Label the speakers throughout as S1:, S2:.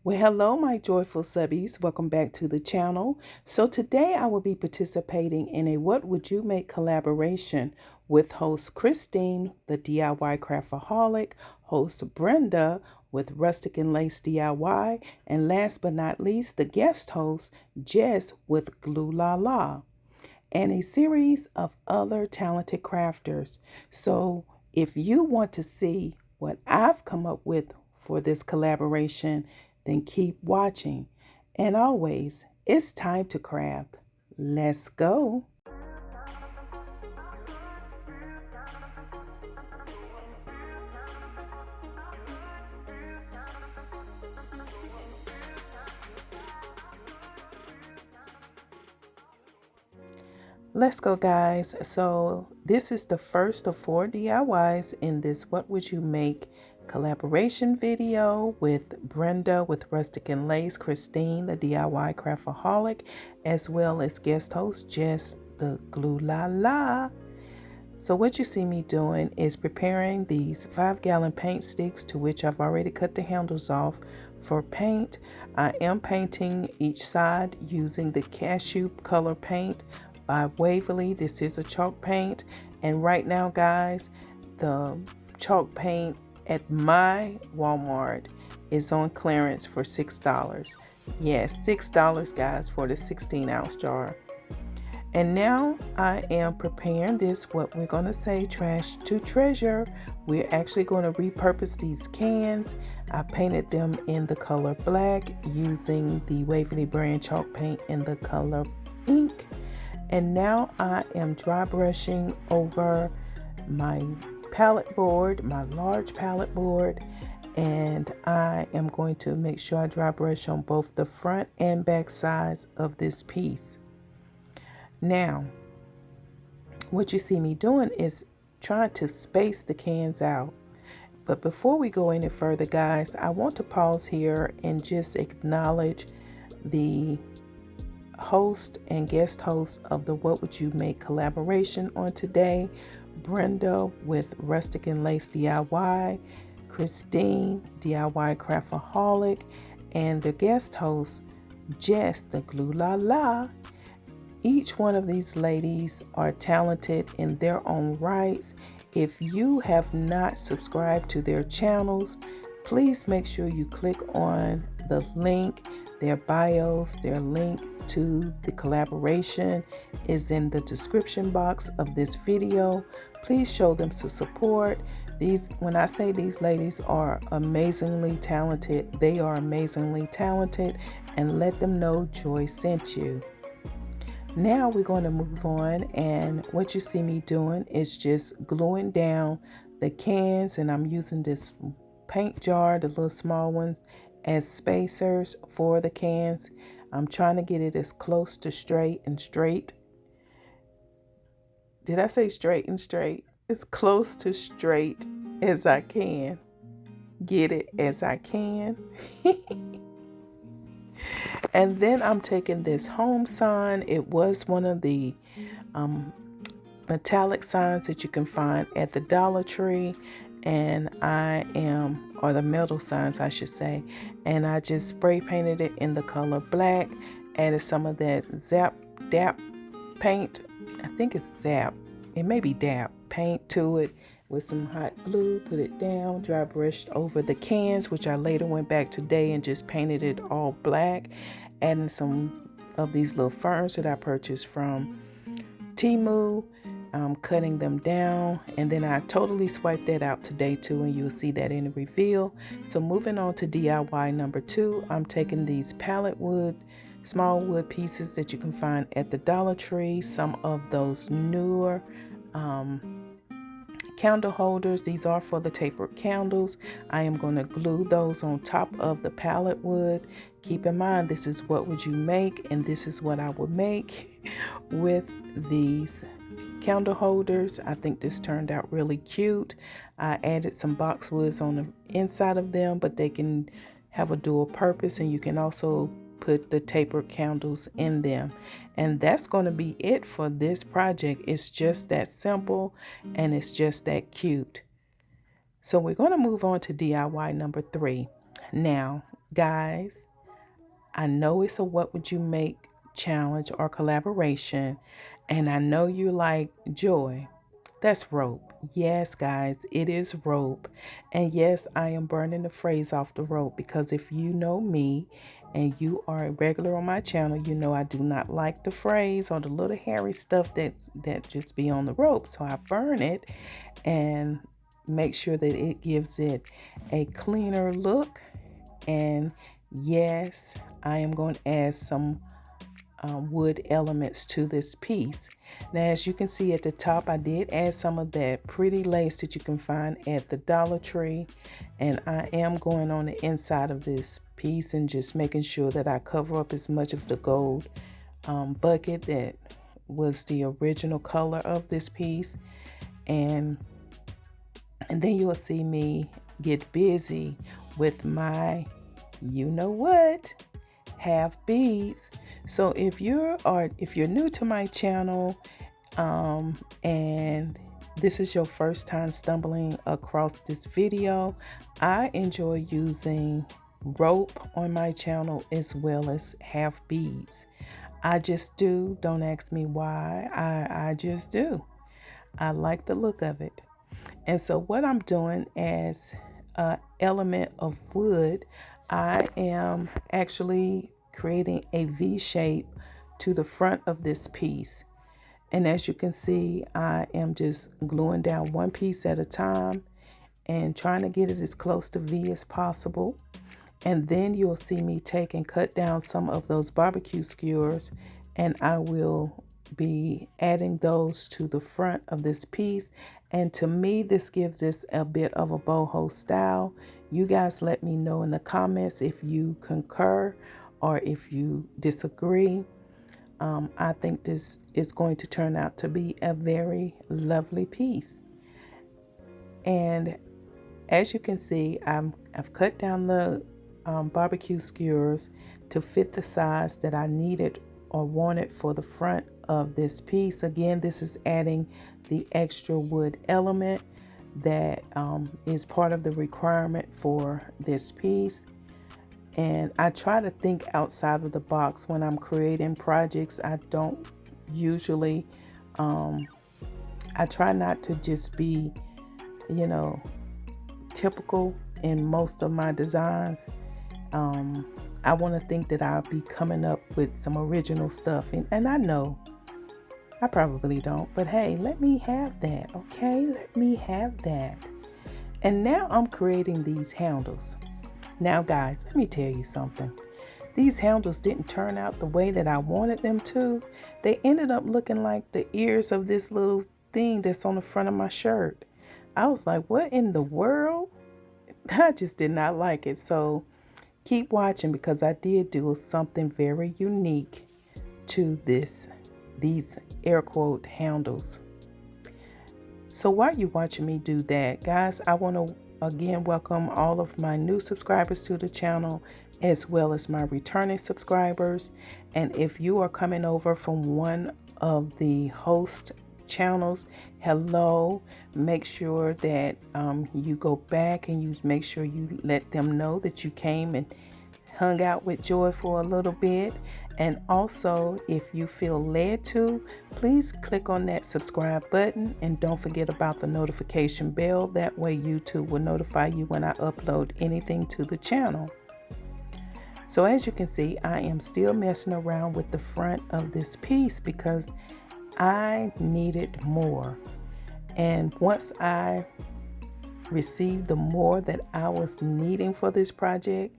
S1: Well, hello, my joyful subbies. Welcome back to the channel. So today I will be participating in a What Would You Make collaboration with host Christine, the DIY Craftaholic, host Brenda with Rustic and Lace DIY, and last but not least, the guest host Jess with LaLa, and a series of other talented crafters. So if you want to see what I've come up with for this collaboration, then keep watching. And always, it's time to craft. Let's go. Let's go, guys. So this is the first of 4 DIYs in this What Would You Make collaboration video with Brenda with Rustic and Lace, Christine, the DIY Craftaholic, as well as guest host Jess, the LaLa. So what you see me doing is preparing these 5-gallon paint sticks, to which I've already cut the handles off for paint. I am painting each side using the cashew color paint by Waverly. This is a chalk paint, and right now, guys, the chalk paint at my Walmart is on clearance for $6. Yes, $6, guys, for the 16-ounce jar. And now I am preparing this, what we're going to say, trash to treasure. We're actually going to repurpose these cans. I painted them in the color black using the Waverly brand chalk paint in the color ink. And now I am dry brushing over my palette board, my large palette board, and I am going to make sure I dry brush on both the front and back sides of this piece. Now, what you see me doing is trying to space the cans out. But before we go any further, guys, I want to pause here and just acknowledge the host and guest host of the What Would You Make collaboration on today, Brenda with Rustic and Lace DIY, Christine, DIY Craftaholic, and the guest host, Jess, the LaLa. Each one of these ladies are talented in their own rights. If you have not subscribed to their channels, please make sure you click on the link. Their bios, their link to the collaboration is in the description box of this video. Please show them some support. When I say these ladies are amazingly talented, they are amazingly talented, and let them know Joy sent you. Now we're going to move on, and what you see me doing is just gluing down the cans, and I'm using this paint jar, the little small ones, as spacers for the cans. I'm trying to get it as close to straight and straight. Did I say straight and straight? As close to straight as I can. Get it as I can. And then I'm taking this home sign. It was one of the metallic signs that you can find at the Dollar Tree, and or the metal signs I should say, and I just spray painted it in the color black, added some of that DAP paint. I think it's Zap, it may be DAP paint to it with some hot glue, put it down, dry brushed over the cans, which I later went back today and just painted it all black, adding some of these little ferns that I purchased from Temu. Cutting them down, and then I totally swiped that out today too, and you'll see that in the reveal. So moving on to DIY number 2, I'm taking these pallet wood, small wood pieces that you can find at the Dollar Tree, some of those newer candle holders. These are for the tapered candles. I am going to glue those on top of the pallet wood. Keep in mind, this is what would you make, and this is what I would make with these candle holders. I think this turned out really cute. I added some boxwoods on the inside of them, but they can have a dual purpose, and you can also put the tapered candles in them. And that's going to be it for this project. It's just that simple, and it's just that cute. So we're going to move on to DIY number 3. Now, guys, I know it's a what would you make challenge or collaboration, and I know you like Joy. That's rope. Yes, guys, it is rope. And yes, I am burning the phrase off the rope because if you know me and you are a regular on my channel, you know I do not like the phrase or the little hairy stuff that just be on the rope. So I burn it and make sure that it gives it a cleaner look. And yes, I am going to add some wood elements to this piece. Now, as you can see at the top, I did add some of that pretty lace that you can find at the Dollar Tree, and I am going on the inside of this piece and just making sure that I cover up as much of the gold bucket that was the original color of this piece. And then you'll see me get busy with my, you know what, half beads. So if you're new to my channel and this is your first time stumbling across this video, I enjoy using rope on my channel as well as half beads. I just do. Don't ask me why. I just do. I like the look of it. And so what I'm doing as an element of wood, I am actually creating a V shape to the front of this piece. And as you can see, I am just gluing down one piece at a time and trying to get it as close to V as possible. And then you'll see me take and cut down some of those barbecue skewers, and I will be adding those to the front of this piece. And to me, this gives this a bit of a boho style. You guys let me know in the comments if you concur or if you disagree. I think this is going to turn out to be a very lovely piece. And as you can see, I've cut down the barbecue skewers to fit the size that I needed or wanted for the front of this piece. Again, this is adding the extra wood element that is part of the requirement for this piece. And I try to think outside of the box when I'm creating projects. I don't usually, I try not to just be, you know, typical in most of my designs. I want to think that I'll be coming up with some original stuff, and I know I probably don't, but hey, let me have that, okay? Let me have that. And now I'm creating these handles. Now guys, let me tell you something. These handles didn't turn out the way that I wanted them to. They ended up looking like the ears of this little thing that's on the front of my shirt. I was like, what in the world? I just did not like it. So keep watching because I did do something very unique to these air quote handles. So while you're watching me do that, guys, I want to again welcome all of my new subscribers to the channel as well as my returning subscribers. And if you are coming over from one of the host channels, hello, make sure that you go back and you make sure you let them know that you came and hung out with Joy for a little bit. And also, if you feel led to, please click on that subscribe button and don't forget about the notification bell. That way YouTube will notify you when I upload anything to the channel. So as you can see, I am still messing around with the front of this piece because I needed more. And once I received the more that I was needing for this project,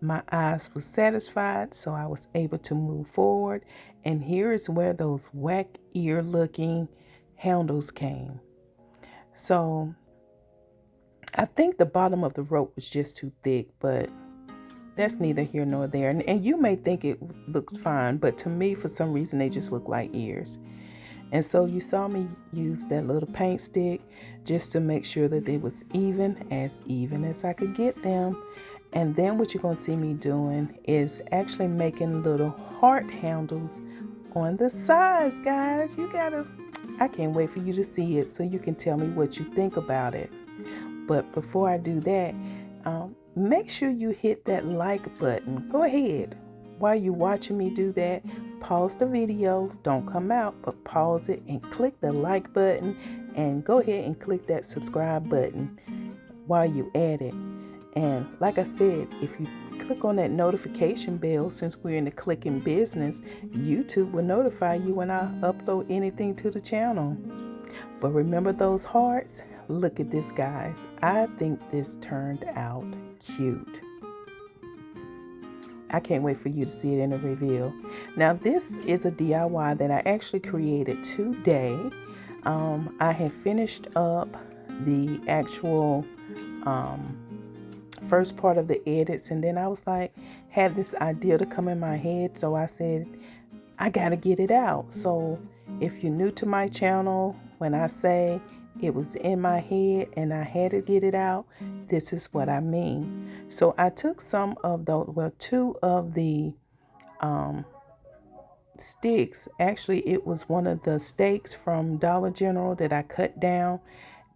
S1: my eyes were satisfied, so I was able to move forward. And here is where those whack ear looking handles came. So I think the bottom of the rope was just too thick, but that's neither here nor there. And you may think it looks fine, but to me, for some reason, they just look like ears. And so you saw me use that little paint stick just to make sure that it was even as I could get them. And then what you're going to see me doing is actually making little heart handles on the sides, guys. I can't wait for you to see it so you can tell me what you think about it. But before I do that, make sure you hit that like button. Go ahead. While you're watching me do that, pause the video. Don't come out, but pause it and click the like button. And go ahead and click that subscribe button while you at it. And like I said, if you click on that notification bell, since we're in the clicking business, YouTube will notify you when I upload anything to the channel. But remember those hearts? Look at this, guys. I think this turned out cute. I can't wait for you to see it in the reveal. Now, this is a DIY that I actually created today. I have finished up the actual first part of the edits, and then I was like, had this idea to come in my head, so I said, I gotta get it out. So if you're new to my channel, when I say it was in my head and I had to get it out, this is what I mean. So I took some of the, well, two of the sticks. Actually, it was one of the steaks from Dollar General that I cut down,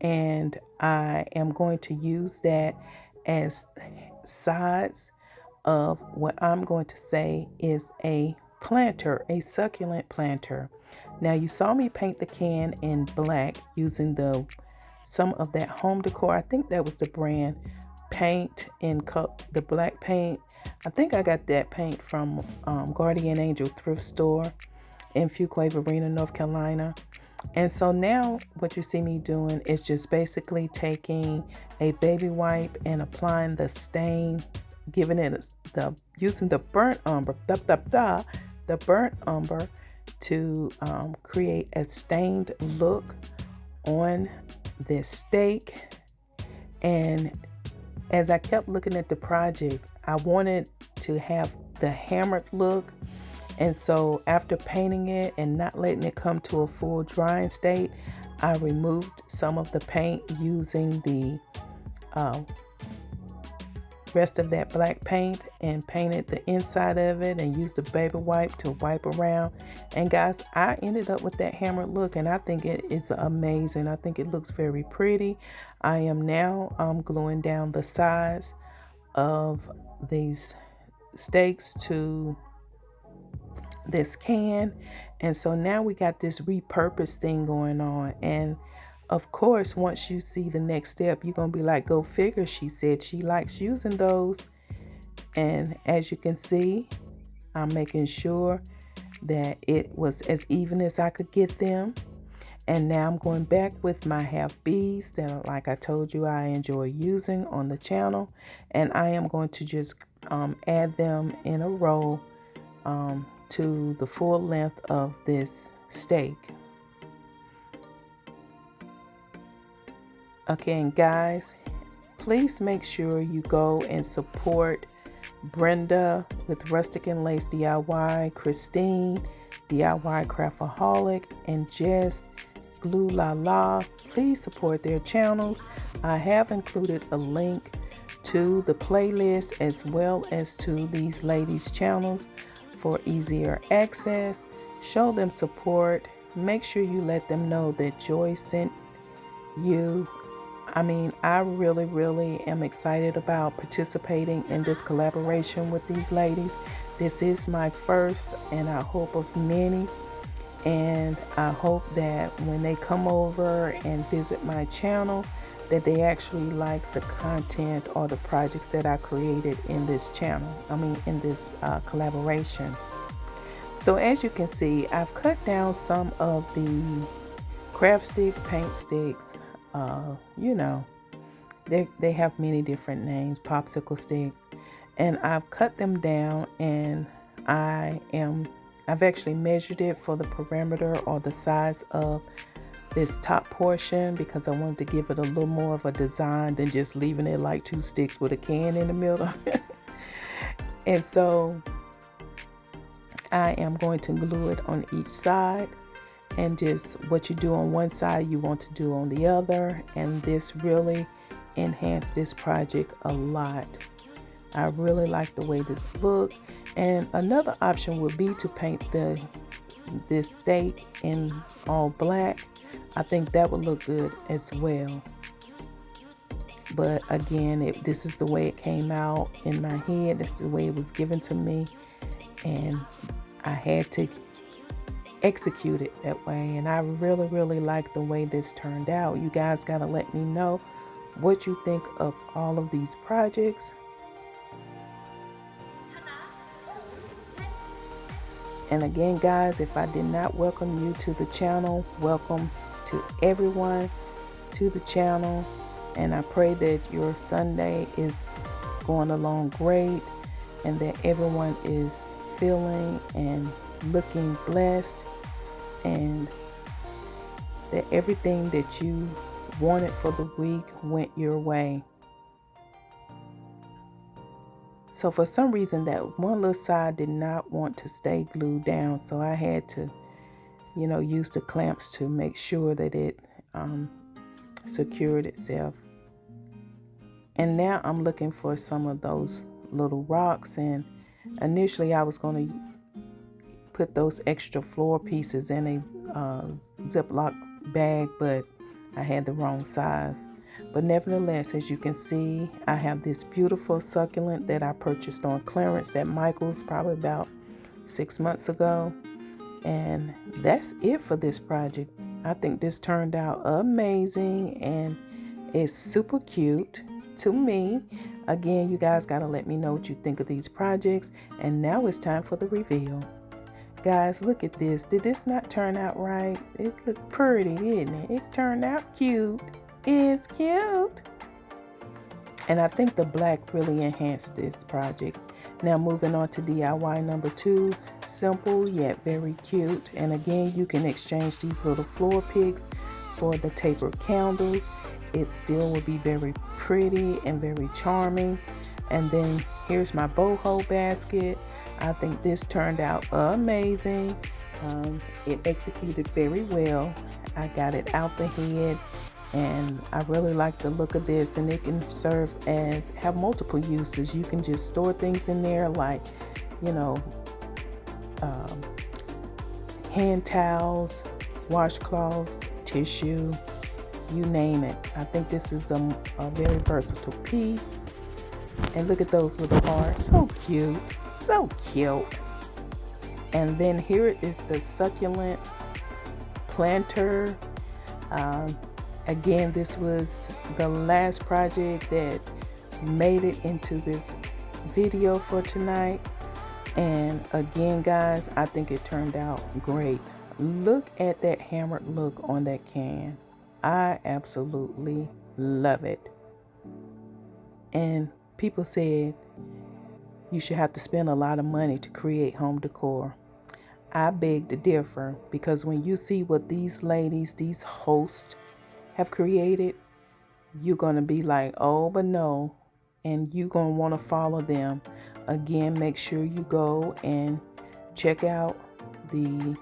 S1: and I am going to use that as sides of what I'm going to say is a planter, a succulent planter. Now, you saw me paint the can in black using some of that home decor. I think that was the brand paint in the black paint. I think I got that paint from Guardian Angel thrift store in Fuquay-Varina, North Carolina. And so now what you see me doing is just basically taking a baby wipe and applying the stain, giving it using the burnt umber, the burnt umber to create a stained look on this steak. And as I kept looking at the project, I wanted to have the hammered look. And so after painting it and not letting it come to a full drying state, I removed some of the paint using the rest of that black paint and painted the inside of it and used the baby wipe to wipe around. And guys, I ended up with that hammered look, and I think it is amazing. I think it looks very pretty. I am now gluing down the sides of these steaks to this can, and so now we got this repurposed thing going on. And of course, once you see the next step, you're gonna be like, go figure, she said she likes using those. And as you can see, I'm making sure that it was as even as I could get them. And now I'm going back with my half beads that, like I told you, I enjoy using on the channel, and I am going to just add them in a row to the full length of this steak. Okay, and guys, please make sure you go and support Brenda with Rustic and Lace DIY, Christine, DIY Craftaholic, and Jess, Glue LaLa. Please support their channels. I have included a link to the playlist as well as to these ladies' channels for easier access. Show them support. Make sure you let them know that Joy sent you. I mean, I really am excited about participating in this collaboration with these ladies. This is my first, and I hope of many. And I hope that when they come over and visit my channel, that they actually like the content or the projects that I created in this channel. I mean, in this collaboration. So as you can see, I've cut down some of the craft stick, paint sticks. You know, they have many different names, popsicle sticks. And I've cut them down, and I've actually measured it for the perimeter or the size of this top portion, because I wanted to give it a little more of a design than just leaving it like two sticks with a can in the middle. And so I am going to glue it on each side, and just what you do on one side you want to do on the other, and this really enhanced this project a lot. I really like the way this looks. And another option would be to paint this steak in all black. I think that would look good as well. But again, this is the way it came out in my head. This is the way it was given to me, and I had to execute it that way. And I really like the way this turned out. You guys gotta let me know what you think of all of these projects. And again, guys, if I did not welcome you to the channel, welcome to everyone to the channel. And I pray that your Sunday is going along great, and that everyone is feeling and looking blessed, and that everything that you wanted for the week went your way. So for some reason, that one little side did not want to stay glued down, so I had to, use the clamps to make sure that it secured itself. And now I'm looking for some of those little rocks, and initially I was going to put those extra floor pieces in a Ziploc bag, but I had the wrong size. But nevertheless, as you can see, I have this beautiful succulent that I purchased on clearance at Michael's probably about 6 months ago. And that's it for this project. I think this turned out amazing, and it's super cute to me. Again, you guys gotta let me know what you think of these projects. And now it's time for the reveal. Guys, look at this. Did this not turn out right? It looked pretty, didn't it? It turned out cute. It's cute. And I think the black really enhanced this project. Now moving on to DIY number 2. Simple yet very cute. And again, you can exchange these little floor picks for the tapered candles. It still will be very pretty and very charming. And then here's my boho basket. I think this turned out amazing. It executed very well. I got it out the head, and I really like the look of this. And it can have multiple uses. You can just store things in there, like hand towels, washcloths, tissue, you name it. I think this is a very versatile piece. And look at those little hearts. So cute. So cute. And then here is the Succulent Planter. Again, this was the last project that made it into this video for tonight. And again, guys, I think it turned out great. Look at that hammered look on that can. I absolutely love it. And people said you should have to spend a lot of money to create home decor. I beg to differ, because when you see what these ladies, these hosts have created, you're going to be like, oh, but no. And you're going to want to follow them. Again, make sure you go and check out the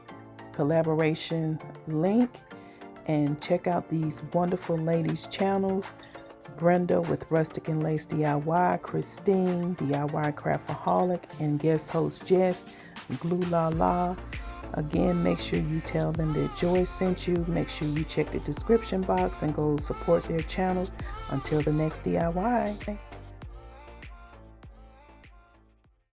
S1: collaboration link and check out these wonderful ladies' channels. Brenda with Rustic and Lace DIY, Christine, DIY Craftaholic, and guest host Jess, LaLa. Again, make sure you tell them that Joy sent you. Make sure you check the description box and go support their channels. Until the next DIY.